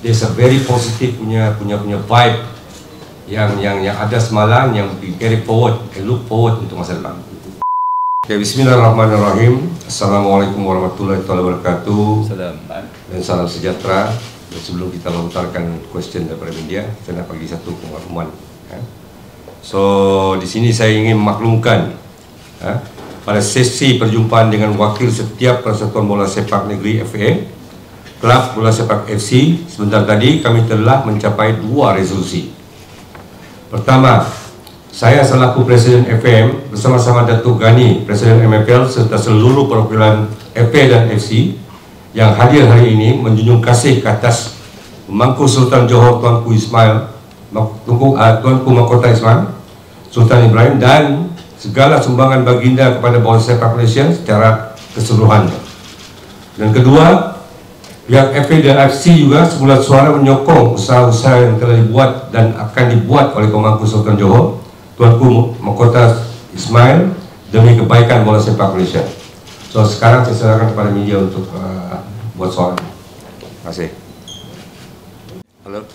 there's a very positive punya vibe yang ada semalam yang we carry forward and look forward untuk masa depan. Okay, bismillahirrahmanirrahim. Assalamualaikum warahmatullahi wabarakatuh. Dan salam sejahtera. Dan sebelum kita lontarkan question daripada media, saya nak bagi satu pengumuman. So di sini saya ingin memaklumkan pada sesi perjumpaan dengan wakil setiap Persatuan Bola Sepak Negeri FA, Kelab Bola Sepak FC sebentar tadi, kami telah mencapai 2 resolusi. Pertama, saya selaku Presiden FM bersama-sama Datuk Ghani, Presiden MFL serta seluruh perwakilan FA dan FC yang hadir hari ini menjunjung kasih ke atas Pemangku Sultan Johor Tuanku Ismail, Tuanku Mahkota Ismail Sultan Ibrahim, dan segala sumbangan baginda kepada Bola Sepak Malaysia secara keseluruhannya. Dan kedua, pihak FA dan FC juga sebulan suara menyokong usaha-usaha yang telah dibuat dan akan dibuat oleh Pemangku Sultan Johor Tuanku Mahkota Ismail demi kebaikan bola sepak Malaysia. So sekarang saya serahkan kepada media untuk buat soalan. Terima kasih. Halo.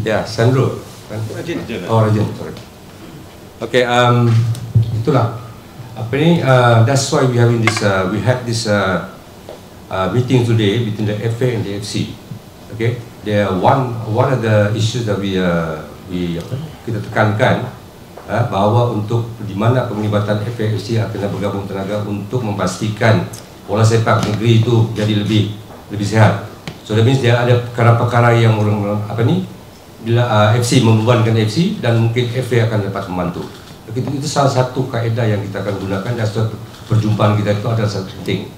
Ya, Sandro. Oh, Rajin. Sorry. Okay, itulah. Apa ni? That's why we having this. We had this meeting today between the FA and the FC. Okay, there one of the issues that kita tekankan bahawa untuk di mana penglibatan FA FC akan bergabung tenaga untuk memastikan bola sepak negeri itu jadi lebih sihat. So that means dia ada perkara-perkara yang bila FC membebankan FC dan mungkin FA akan dapat membantu. Itu salah satu kaedah yang kita akan gunakan dan suatu perjumpaan kita itu adalah satu penting.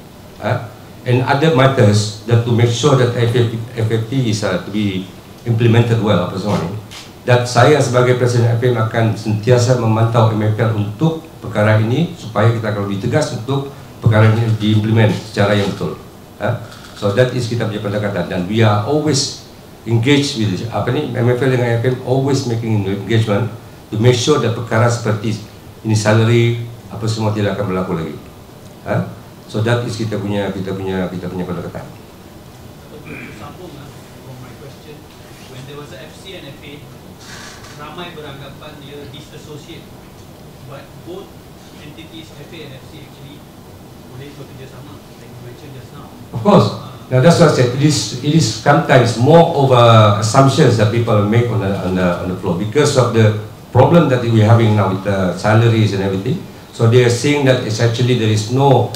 And other matters that to make sure that FFP is to be implemented well, apa semua ini. Dan saya sebagai Presiden FM akan sentiasa memantau MFL untuk perkara ini supaya kita akan lebih tegas untuk perkara ini diimplement secara yang betul. So that is kita punya pendekatan, dan we are always engaged with MFL dengan FM, always making engagement to make sure that perkara seperti ini salary apa semua tidak akan berlaku lagi. So that is kita punya pendekatan. Sambung from my question, when there was a FC and FA, ramai beranggapan dia disassociate, but both entities FA and FC actually boleh bekerjasama, like you mentioned just now. Of course. Now that's what I said. It is sometimes more of assumptions that people make on the floor because of the problem that we're having now with the salaries and everything. So they are saying that it's actually there is no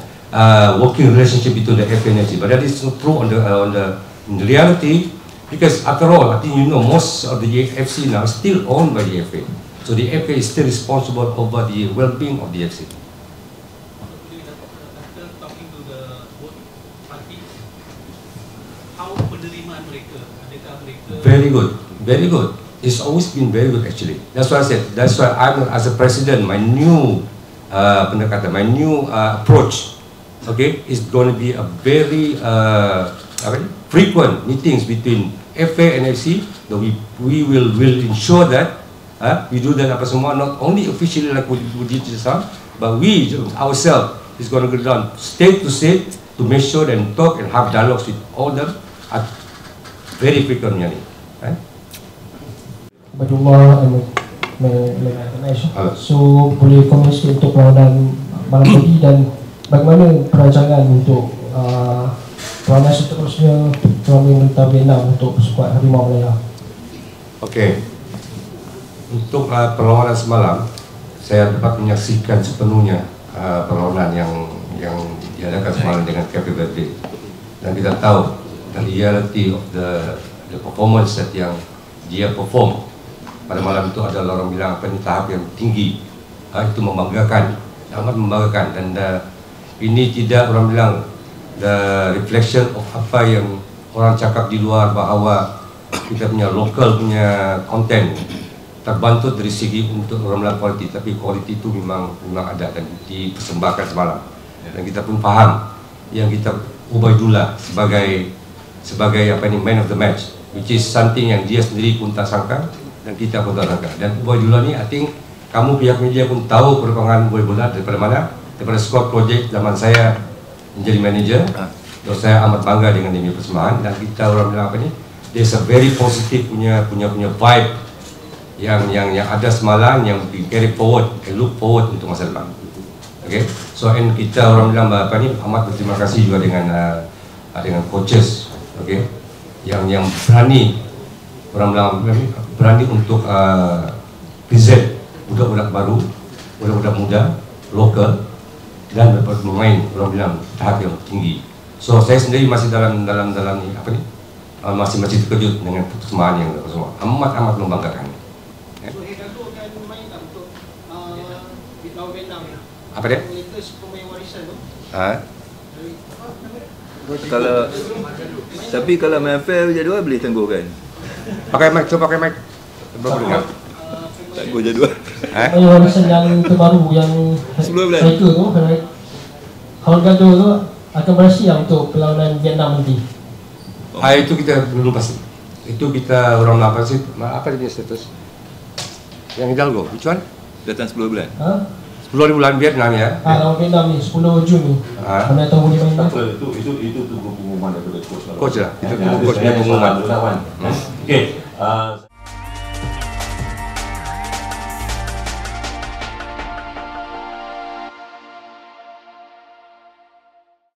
working relationship between the FA and FC, but that is not true in the reality, because after all, I think most of the FC now is still owned by the FA, so the FA is still responsible over the well-being of the FC. After talking to the both parties, how penerimaan mereka? Adakah mereka? Very good. It's always been very good actually. That's why I said. That's why I'm as a president, my new pendekatan, my new approach. Okay, it's going to be a very frequent meetings between FA and FC. We will ensure that we do that apa semua, not only officially like we did just now, but we ourselves is going to go down state to state to make sure and talk and have dialogues with all them at very frequently. Badullah so boleh komen sikit untuk perlawanan malam tadi, dan bagaimana perancangan untuk perlawanan seterusnya turnamen Vietnam untuk skuad Harimau Malaya? Okey. Untuk perlawanan semalam, saya dapat menyaksikan sepenuhnya perlawanan yang diadakan semalam dengan Cape Verde, dan kita tahu the reality of the performance that yang dia perform pada malam itu adalah orang bilang tahap yang tinggi. Itu membanggakan, sangat membanggakan, dan ini tidak orang bilang the reflection of apa yang orang cakap di luar bahawa kita punya local punya content terbantu dari segi untuk orang bilang quality, tapi quality itu memang ada dan dipersembahkan semalam. Dan kita pun faham yang kita Ubaidullah sebagai man of the match, which is something yang dia sendiri pun tak sangka dan kita pun tak sangka. Dan Ubaidullah ni, I think kamu pihak media pun tahu perkembangan Ubaidullah daripada mana, daripada squad project zaman saya menjadi manager. So, saya amat bangga dengan dia punya persembahan, dan kita orang bilang apa ni, there's a very positive punya vibe yang ada semalam, yang we carry forward and look forward untuk masa depan. Okay, so and kita orang bilang apa ni, amat berterima kasih juga dengan coaches, okay, yang berani, orang bilang berani untuk present budak-budak baru, budak-budak muda, lokal, dan dapat bermain, orang bilang tahap yang tinggi. So saya sendiri masih dalam apa ni, masih terkejut dengan persembahan yang semua, amat membanggakan. So Hidalgo akan main tak untuk lawan Vietnam? Apa dia? Latest pemain warisan tu. Tapi kalau main fair jadual boleh tangguh kan? Pakai mic, coba pakai mic. Berapa dengar? Tangguh jadual. Pemain warisan yang terbaru yang 10 bulan. striker tu, Hidalgo tu akan bersiap untuk perlawanan Vietnam nanti. Itu kita belum pasti. Itu kita orang apa sih? Apa dia punya status? Yang Hidalgo, which one? Datang 10 bulan. 10 bulan Vietnam ya. Lawan Vietnam ni 10 Jun ni. Mana tahu boleh main tak? Itu tunggu pengumuman daripada coach. Coach lah. Itu Yang coach punya pengumuman. Okey.